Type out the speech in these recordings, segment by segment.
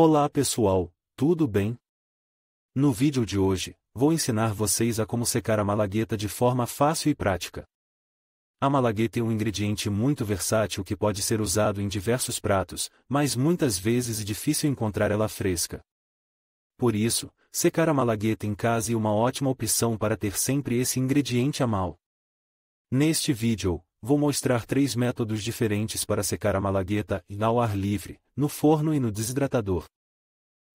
Olá pessoal, tudo bem? No vídeo de hoje, vou ensinar vocês a como secar a malagueta de forma fácil e prática. A malagueta é um ingrediente muito versátil que pode ser usado em diversos pratos, mas muitas vezes é difícil encontrar ela fresca. Por isso, secar a malagueta em casa é uma ótima opção para ter sempre esse ingrediente à mão. Neste vídeo, vou mostrar 3 métodos diferentes para secar a malagueta ao ar livre, no forno e no desidratador.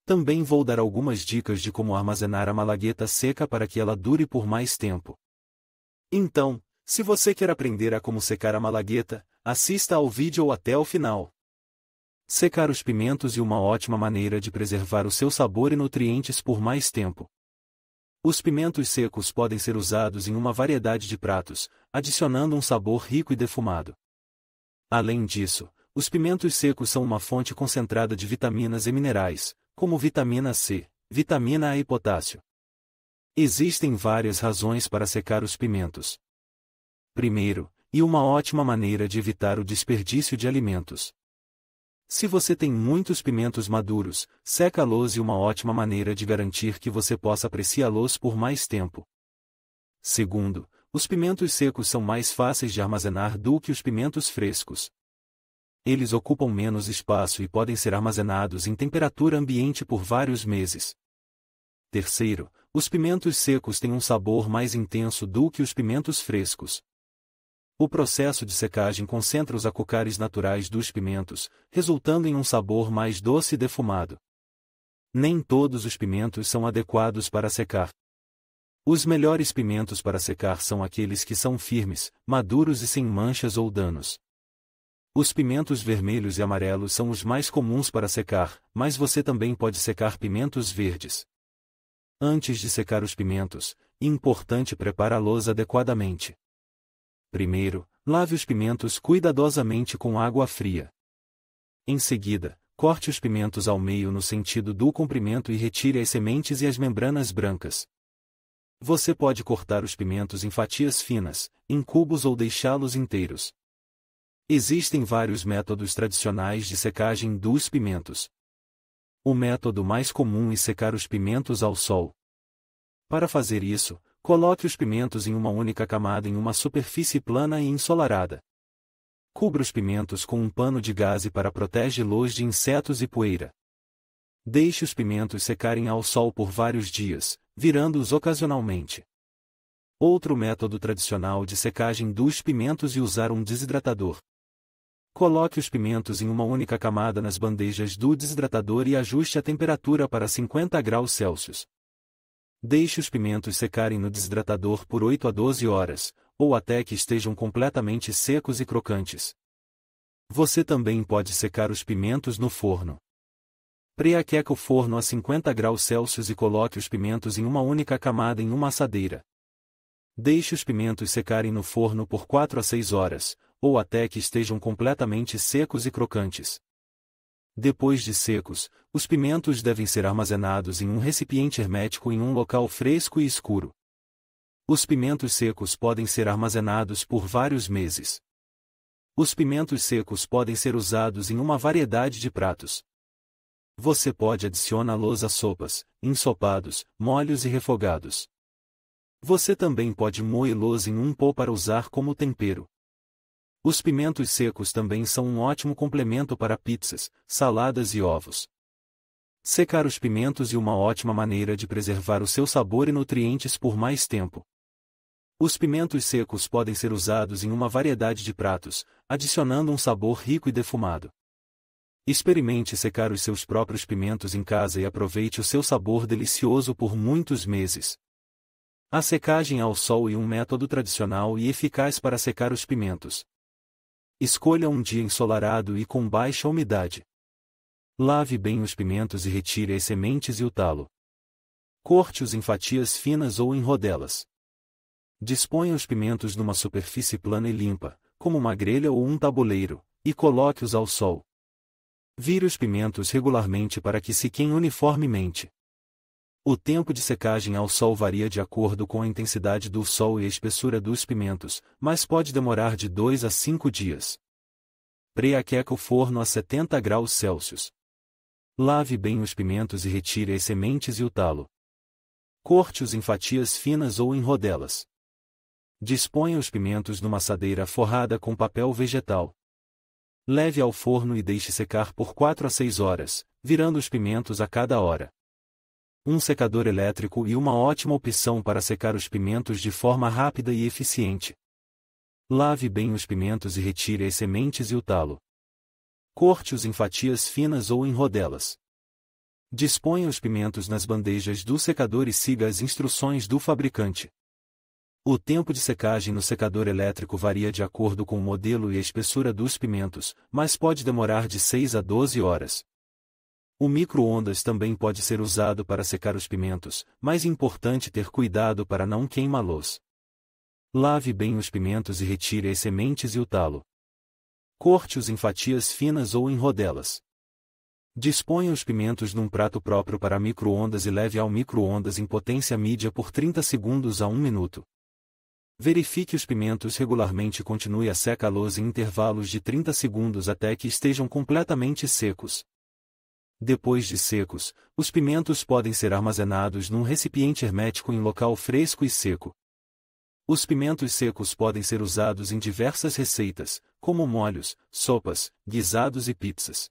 Também vou dar algumas dicas de como armazenar a malagueta seca para que ela dure por mais tempo. Então, se você quer aprender a como secar a malagueta, assista ao vídeo até o final. Secar os pimentos é uma ótima maneira de preservar o seu sabor e nutrientes por mais tempo. Os pimentos secos podem ser usados em uma variedade de pratos, adicionando um sabor rico e defumado. Além disso, os pimentos secos são uma fonte concentrada de vitaminas e minerais, como vitamina C, vitamina A e potássio. Existem várias razões para secar os pimentos. Primeiro, e uma ótima maneira de evitar o desperdício de alimentos. Se você tem muitos pimentos maduros, seca-los é uma ótima maneira de garantir que você possa apreciá-los por mais tempo. Segundo, os pimentos secos são mais fáceis de armazenar do que os pimentos frescos. Eles ocupam menos espaço e podem ser armazenados em temperatura ambiente por vários meses. Terceiro, os pimentos secos têm um sabor mais intenso do que os pimentos frescos. O processo de secagem concentra os açúcares naturais dos pimentos, resultando em um sabor mais doce e defumado. Nem todos os pimentos são adequados para secar. Os melhores pimentos para secar são aqueles que são firmes, maduros e sem manchas ou danos. Os pimentos vermelhos e amarelos são os mais comuns para secar, mas você também pode secar pimentos verdes. Antes de secar os pimentos, é importante prepará-los adequadamente. Primeiro, lave os pimentos cuidadosamente com água fria. Em seguida, corte os pimentos ao meio no sentido do comprimento e retire as sementes e as membranas brancas. Você pode cortar os pimentos em fatias finas, em cubos ou deixá-los inteiros. Existem vários métodos tradicionais de secagem dos pimentos. O método mais comum é secar os pimentos ao sol. Para fazer isso, coloque os pimentos em uma única camada em uma superfície plana e ensolarada. Cubra os pimentos com um pano de gaze para protegê-los de insetos e poeira. Deixe os pimentos secarem ao sol por vários dias, virando-os ocasionalmente. Outro método tradicional de secagem dos pimentos é usar um desidratador. Coloque os pimentos em uma única camada nas bandejas do desidratador e ajuste a temperatura para 50 graus Celsius. Deixe os pimentos secarem no desidratador por 8 a 12 horas, ou até que estejam completamente secos e crocantes. Você também pode secar os pimentos no forno. Pré-aqueça o forno a 50 graus Celsius e coloque os pimentos em uma única camada em uma assadeira. Deixe os pimentos secarem no forno por 4 a 6 horas, ou até que estejam completamente secos e crocantes. Depois de secos, os pimentos devem ser armazenados em um recipiente hermético em um local fresco e escuro. Os pimentos secos podem ser armazenados por vários meses. Os pimentos secos podem ser usados em uma variedade de pratos. Você pode adicioná-los a sopas, ensopados, molhos e refogados. Você também pode moê-los em um pó para usar como tempero. Os pimentos secos também são um ótimo complemento para pizzas, saladas e ovos. Secar os pimentos é uma ótima maneira de preservar o seu sabor e nutrientes por mais tempo. Os pimentos secos podem ser usados em uma variedade de pratos, adicionando um sabor rico e defumado. Experimente secar os seus próprios pimentos em casa e aproveite o seu sabor delicioso por muitos meses. A secagem ao sol é um método tradicional e eficaz para secar os pimentos. Escolha um dia ensolarado e com baixa umidade. Lave bem os pimentos e retire as sementes e o talo. Corte-os em fatias finas ou em rodelas. Disponha os pimentos numa superfície plana e limpa, como uma grelha ou um tabuleiro, e coloque-os ao sol. Vire os pimentos regularmente para que sequem uniformemente. O tempo de secagem ao sol varia de acordo com a intensidade do sol e a espessura dos pimentos, mas pode demorar de 2 a 5 dias. Pré-aqueça o forno a 70 graus Celsius. Lave bem os pimentos e retire as sementes e o talo. Corte-os em fatias finas ou em rodelas. Disponha os pimentos numa assadeira forrada com papel vegetal. Leve ao forno e deixe secar por 4 a 6 horas, virando os pimentos a cada hora. Um secador elétrico e uma ótima opção para secar os pimentos de forma rápida e eficiente. Lave bem os pimentos e retire as sementes e o talo. Corte-os em fatias finas ou em rodelas. Disponha os pimentos nas bandejas do secador e siga as instruções do fabricante. O tempo de secagem no secador elétrico varia de acordo com o modelo e a espessura dos pimentos, mas pode demorar de 6 a 12 horas. O micro-ondas também pode ser usado para secar os pimentos, mas é importante ter cuidado para não queimá-los. Lave bem os pimentos e retire as sementes e o talo. Corte-os em fatias finas ou em rodelas. Disponha os pimentos num prato próprio para micro-ondas e leve ao micro-ondas em potência média por 30 segundos a 1 minuto. Verifique os pimentos regularmente e continue a secá-los em intervalos de 30 segundos até que estejam completamente secos. Depois de secos, os pimentos podem ser armazenados num recipiente hermético em local fresco e seco. Os pimentos secos podem ser usados em diversas receitas, como molhos, sopas, guisados e pizzas.